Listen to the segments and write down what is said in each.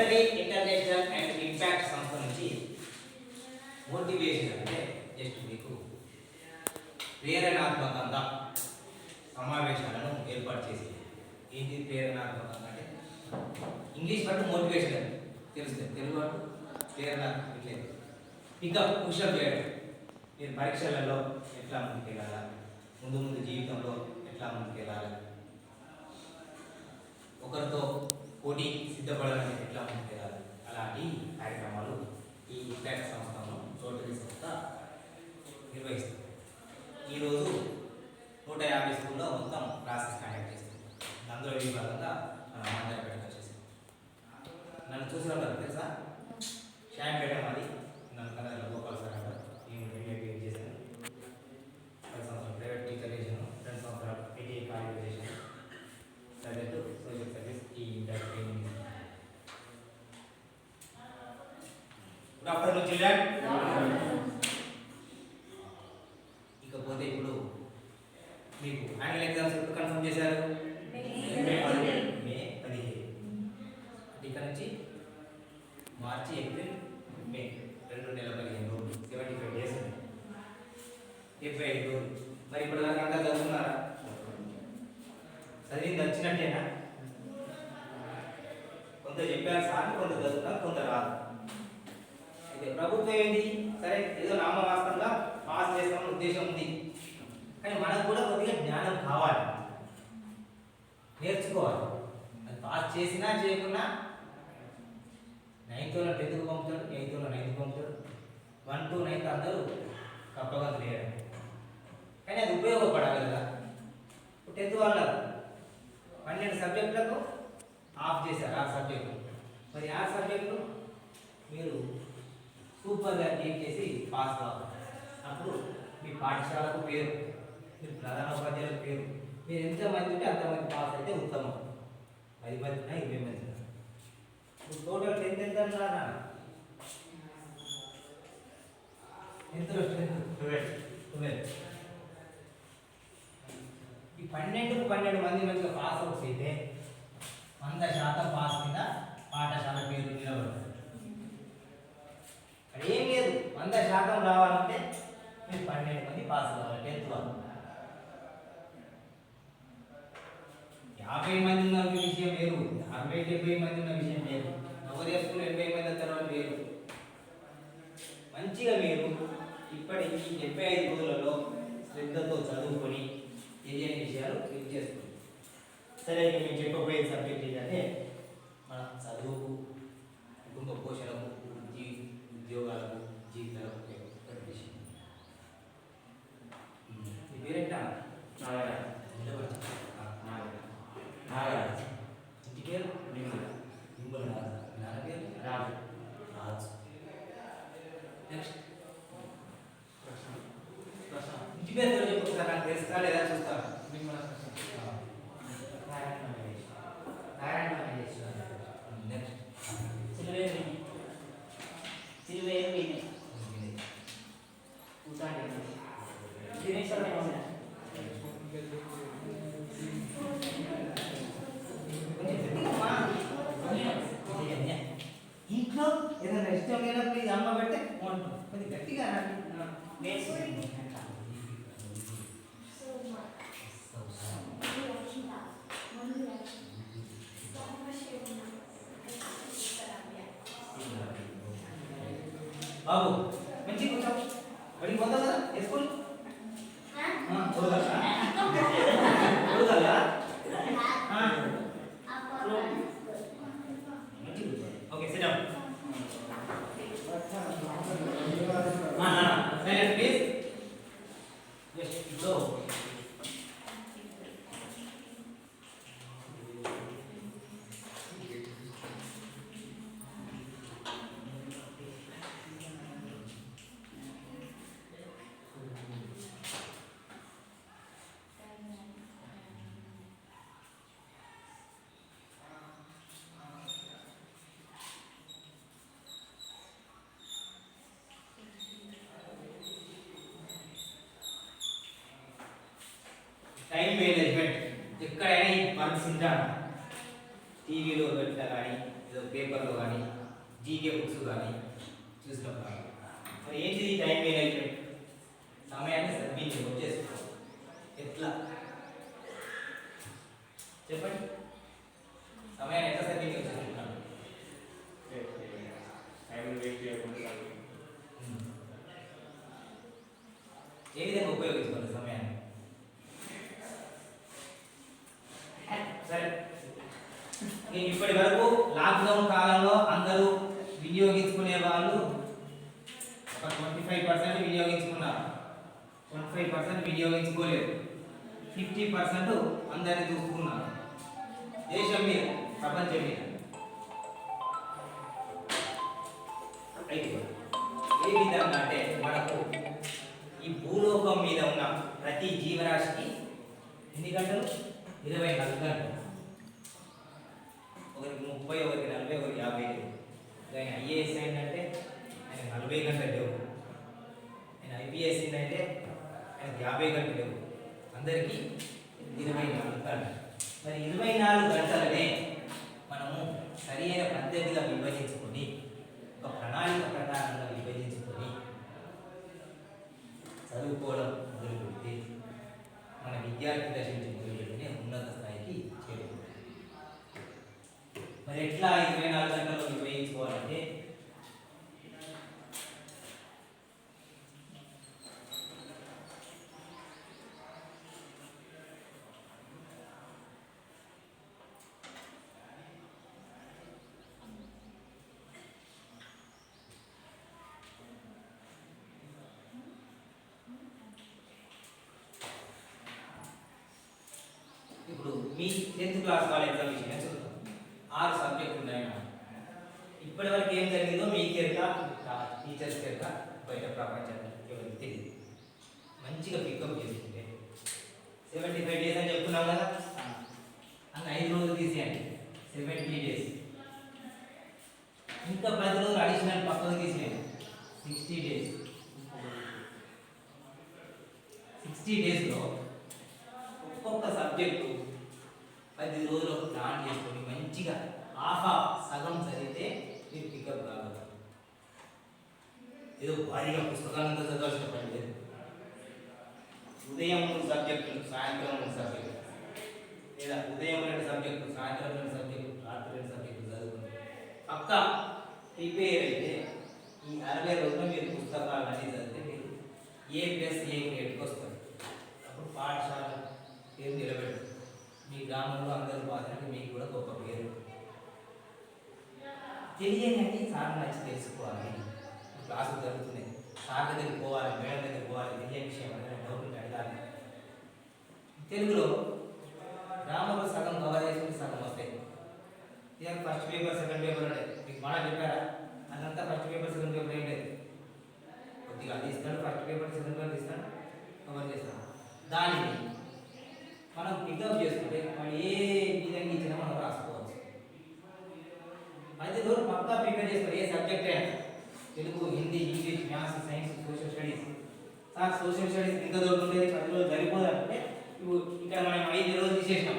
Rotary international and impact సంస్థ నుంచి motivation అంటే జస్ట్ మీకు ప్రేరణాత్మకంగా సమావేశాలను ఏర్పాటు చేసి ఏంటి ప్రేరణాత్మకంగా అంటే ఇంగ్లీష్ వర్డ్ మోటివేషన్ తెలుస్తుంది, తెలుగు వర్డ్ ప్రేరణ ఇట్లే ఇంకా పుషప్ చేయడం. మీరు పరీక్షలలో ఎట్లా ముందుకెళ్ళాలా, ముందు ముందు జీవితంలో ఎట్లా ముందుకెళ్ళాలి, ఒకరితో పోటీ సిద్ధపడాలని ఎట్లా ముందుకెళ్ళాలి, అలాంటి కార్యక్రమాలు ఈ ఇంపాక్ట్ సంస్థలో రోటరీ సంస్థ నిర్వహిస్తుంది. ఈరోజు 150 స్కూల్లో మొత్తం క్లాసెస్ కండక్ట్ చేస్తుంది. అందులో ఈ భాగంగా మందరపేటకు వచ్చేసి నన్ను చూసిన వాళ్ళు తెలుసా, షాంపేట మాది, నన్ను కన్నడలో గోపాల్ సార్ అంటారు. నేను ఎంఏ చేశాను, 10 సంవత్సరాలు ప్రైవేట్ టీచర్ చేశాను, 2 సంవత్సరాలు ఐటీఐ కాలేజ్ చేశాను, సబ్జెక్టు సోషల్ సర్వీస్ ఈ inter training. Good afternoon children. ఇకపోతే ఇప్పుడు మీకు యాన్యువల్ ఎగ్జామ్స్ ఎప్పుడు కన్ఫర్మ్ చేశారు? మే 15. ఇక్కడ నుంచి మార్చి, ఏప్రిల్, మే 2 నెలల 15 రోజులు, 75 డేస్, 75 రోజులు. మరి ఇప్పుడు దాకా అంతా చదువుతున్నారా? చదివింది వచ్చినట్టేనా? కొంత చెప్పారు సార్, కొంత చదువుతారు, కొంత రాదు. అయితే ప్రభుత్వం ఏంటి, సరే ఏదో నామవాస్తవంగా పాస్ చేస్తామని ఉద్దేశం ఉంది, కానీ మనకు కూడా కొద్దిగా జ్ఞానం కావాలి, నేర్చుకోవాలి. అది పాస్ చేసినా చేయకున్నా 9th 10th పంపుతాడు, 8th 9th పంపుతాడు, 1 to 9th అందరూ కప్పగంతులు వేయడం, కానీ అది ఉపయోగపడాలి కదా. 10th వాళ్ళు 12 సబ్జెక్టులకు ఆఫ్ చేశారు, 6 సబ్జెక్టులు. మరి 6 సబ్జెక్టులు మీరు సూపర్గా టీమ్ చేసి పాస్ కావాలి. అప్పుడు మీ పాఠశాలకు పేరు, మీరు ప్రధాన ఉపాధ్యాయులకు పేరు, మీరు ఎంతమంది ఉంటే అంతమంది పాస్ అయితే ఉత్తమం. 10 మంది ఉన్నా 20 మంది ఉన్నా. ఇప్పుడు టోటల్ 10th ఎంత అన్నారా? 12. ఈ 12 మంది మంచిగా పాస్ అవుట్స్ అయితే 100% పాస్ మీద పాఠశాల పేరు నిలబడుతుంది. అది ఏం లేదు, 100% రావాలంటే మీరు 12 మంది పాస్ కావాలి. 10th వాళ్ళు 50 మంది ఉన్న విషయం వేరు, 60-70 మంది ఉన్న విషయం వేరు, నవోదయ స్కూల్ 80 మంది తర్వాత వేరు. మంచిగా మీరు ఇప్పటి ఈ 75 రోజులలో శ్రద్ధతో చదువుకొని తెలియని విషయాలు క్లిక్ చేసుకోండి. సరే, ఇక మేము చెప్పబోయే సబ్జెక్ట్ ఏంటంటే మన చదువుకు, కుటుంబ పోషణకు, ఉద్యోగాలకు, జీవితాలకు ఉపయోగపడే విషయం. ఈ పేరేంటా? నాగరాజ్. ఇంటి పేరు నింబల రాజు. నాన్న పేరు రాజు. నెక్స్ట్ ఇంటి పేరు చెప్పు, నాకు తెలుస్తా లేదా చూస్తాను. నెక్స్ట్ ఇంట్లో ఏదైనా ఇష్టం లేనప్పుడు ఇది అమ్మ పెడితే కొంటాం, కొద్ది గట్టిగా బాబు మంచి కూర్చో. బడికి పోతావు కదా, ఏ school? Okay, sit down. Silent please. Just ఇప్పుడు టైం మేనేజ్మెంట్ ఎక్కడైనా ఈ వర్క్స్ ఉంటాను, టీవీలో పెట్టినా కానీ ఏదో పేపర్లో కానీ జీకే బుక్స్ కానీ చూసినప్పుడు మరి ఏంటిది టైం మేనేజ్మెంట్, సమయాన్ని సద్వినియోగం చేసుకోవాలి. ఎట్లా చెప్పండి, సమయాన్ని ఎట్లా సద్వినియోగం చేసుకుంటున్నాను? ఏ విధంగా ఉపయోగించుకోవాలి సమయాన్ని? సరే, నేను ఇప్పటి వరకు లాక్డౌన్ కాలంలో అందరూ వినియోగించుకునే వాళ్ళు ఒక 25% వినియోగించుకున్నారు, 25% వినియోగించుకోలేదు, 50% అందరినీ చూసుకున్నారు. దేశం మీద, ప్రపంచం మీద అయితే ఏ విధంగా అంటే మనకు ఈ భూలోకం మీద ఉన్న ప్రతి జీవరాశికి ఎన్ని గంటలు? 24 గంటలు. ఒకరికి 30, ఒకరికి 40, ఒకరికి 50. ఆయన ఐఏఎస్ అయిందంటే ఆయన 40 గంటలు లేవు, ఆయన ఐపీఎస్ అయిందంటే ఆయనకి 50 గంటలు లేవు. అందరికీ 24 గంటలు. మరి 24 గంటలనే మనము సరి అయిన పద్ధతిగా విభజించుకొని ఒక ప్రణాళిక ప్రకారంగా విభజించుకొని చదువుకోవడం మొదలుపెడితే మన విద్యార్థి దశ నుంచి మొదలుపెట్టినే ఉన్నత స్థాయికి చేరుకుంటాం. మరి ఎట్లా 24 గంటలు విభజించుకోవాలంటే ఇప్పుడు మీ 10th క్లాస్ వాళ్ళ ఎగ్జామినేషన్ చూద్దాం. 6 సబ్జెక్టులు ఉన్నాయి. ఇప్పటి వరకు ఏం జరిగిందో మీకు ఎరుక, టీచర్స్కి ఎరుక, బయట ప్రపంచానికి ఎవరికి తెలియదు. మంచిగా పికప్ చేసుకుంటే 75 డేస్ అని చెప్తున్నాం కదా, అన్న 5 రోజులు తీసేయండి, 70 డేస్. ఇంకా 10 రోజులు అడిషనల్ పక్కకు తీసేయండి, 60 డేస్. 60 డేస్లో ఒక్కొక్క సబ్జెక్టు 10 రోజులు ప్లాన్ చేసుకొని మంచిగా సగం చదివితే మీరు పికప్ కాగలరు. ఏదో భారీగా పుస్తకాలంతా చదవాల్సిన పని లేదు. ఉదయం 3 సబ్జెక్టులు, సాయంత్రం 3 సబ్జెక్టులు, లేదా ఉదయం 2 సబ్జెక్టులు, సాయంత్రం 2 సబ్జెక్టులు, రాత్రి 2 సబ్జెక్టులు చదువుకుంటే పక్కా ప్రిపేర్ అయితే ఈ 60 రోజుల్లో మీరు పుస్తకాలన్నీ చదివితే మీరు A+A గ్రేడ్కి వస్తారు. అప్పుడు పాఠశాల పేరు నిలబెడతారు. మీ గ్రామంలో అందరూ బాధ్యత, మీకు కూడా గొప్ప పేరు. తెలియని సార్ నచ్చి తెలుసుకోవాలి. క్లాసులు జరుగుతున్నాయి, సార్ దగ్గరికి పోవాలి, మేడం దగ్గరికి పోవాలి, తెలియని విషయం అనేది డౌట్ అడగాలి. తెలుగులో గ్రామంలో సగం కవర్ చేసుకుని సగం వస్తాయి. ఇక ఫస్ట్ పేపర్, సెకండ్ పేపర్ ఉంటాయి. మీకు మాట చెప్పారా? అదంతా ఫస్ట్ పేపర్, సెకండ్ పేపర్ ఏం లేదు. కొద్దిగా అది ఇస్తాడు, ఫస్ట్ పేపర్, సెకండ్ పేపర్ ఇస్తాడు, కవర్ చేస్తాడు. దానిని మనం పికప్ చేసుకుంటే మనం ఏ విధంగా ఇచ్చినా మనం రాసుకోవచ్చు. అయితే రోజు పక్కా ప్రిపేర్ చేసుకోవాలి. ఏ సబ్జెక్ట్ అయినా, Telugu, Hindi, English, maths, science, social studies. Sir social studies ఇంత దూరం ఉండేది 10 రోజులు సరిపోదంటే ఇప్పుడు ఇక్కడ మనం 5 రోజులు తీసేసినాం,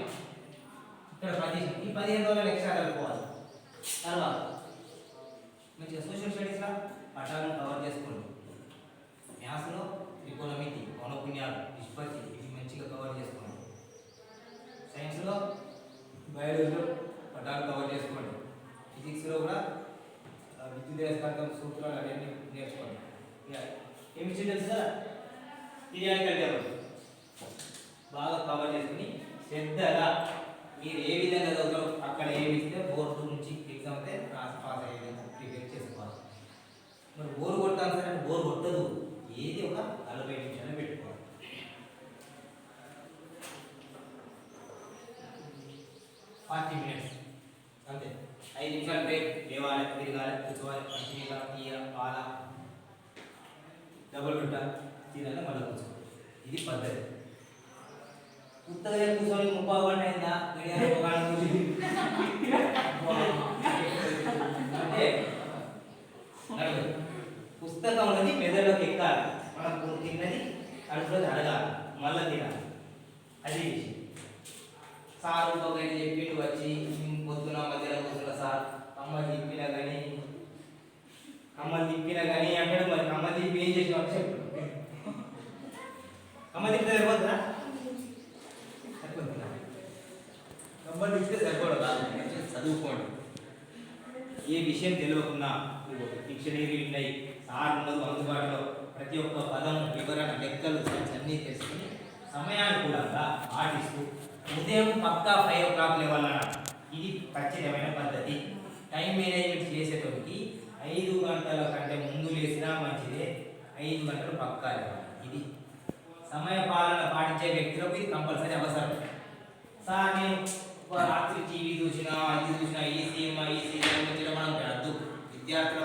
ఇక్కడ 10 చేసినాం. ఈ 15 రోజులు ఎక్స్ట్రా కలుపుకోవాలి. తర్వాత మంచిగా సోషల్ స్టడీస్లో పటాలను కవర్ చేసుకోండి. మ్యాథ్స్లో త్రికోణమితి, పౌనఃపున్యాలు, నిష్పత్తి ఇవి మంచిగా కవర్ చేసుకోండి. సైన్స్లో బయాలజీలో పటాలు కవర్ చేసుకోండి. ఫిజిక్స్లో కూడా విద్యుదయస్కాంతం, సూత్రాలు అవన్నీ నేర్చుకోండి. ఇక కెమిస్ట్రీ తెలుసు కదా, పీరియాడికల్ టేబుల్ బాగా కవర్ చేసుకుని శ్రద్ధగా మీరు ఏ విధంగా చదువుతారో అక్కడ ఏమి ఇస్తే బోర్డు నుంచి ఎగ్జామ్ అయితే రాసి పాస్ అయ్యే విధంగా ప్రిపేర్ చేసుకోవాలి. మరి బోర్ కొట్టాలి సార్ అంటే బోర్ కొట్టదు. ఏది ఒక 40 నిమిషాలు పెట్టుకోవాలి. 40 మినిట్స్ అంతే. 5 నిమిషాలు బ్రేక్, లేవాలి, తిరగాలి, కూర్చోవాలి, మంచినీళ్ళ, టీయ, పాల, డబుల్ రొట్ట తినాలి, మళ్ళీ కూర్చోవాలి. ఇది పద్ధతి. ఉత్తగా కూర్చొని 30 గంట అయిందా అంటే పుస్తకం అనేది మెదడులోకి ఎక్కాలి. మనం తిన్నది కడుపులో అడగాలి, మళ్ళీ తినాలి. అది విషయం. సార్ ఇంకొకటి చెప్పిండు వచ్చి పొద్దున మధ్యలో కూర్చున్న సార్ కమ్మలు తిప్పినా కానీ అంటాడు. మరి కమ్మలు తిప్పి ఏం చేసినావు అంటే చెప్పు. కమ్మలు తిప్పితే సరిపోతుందా? సరిపోతుందా? కమ్మలు తిప్పితే సరిపోదు కాదు, చదువుకోండి. ఏ విషయం తెలియకుండా డిక్షనరీ ఉన్నాయి, సార్ ఉండదు అందుబాటులో, ప్రతి ఒక్క పదం వివరణ లెక్కలు అన్నీ తెలుసుకుని సమయానుకూలంగా పాటిస్తూ ఉదయం పక్కా 5 o'clock లేవాలన్నా ఇది ఖచ్చితమైన పద్ధతి. టైం మేనేజ్మెంట్ చేసేటోడికి 5 గంటల కంటే ముందు లేచినా మంచిదే, 5 గంటలు పక్కా లేవాలి. ఇది సమయ పాలన పాటించే వ్యక్తులకు ఇది కంపల్సరీ అవసరం. సార్ నేను రాత్రి టీవీ చూసినా, అది చూసినా, ఈ సినిమా మనం విద్యార్థుల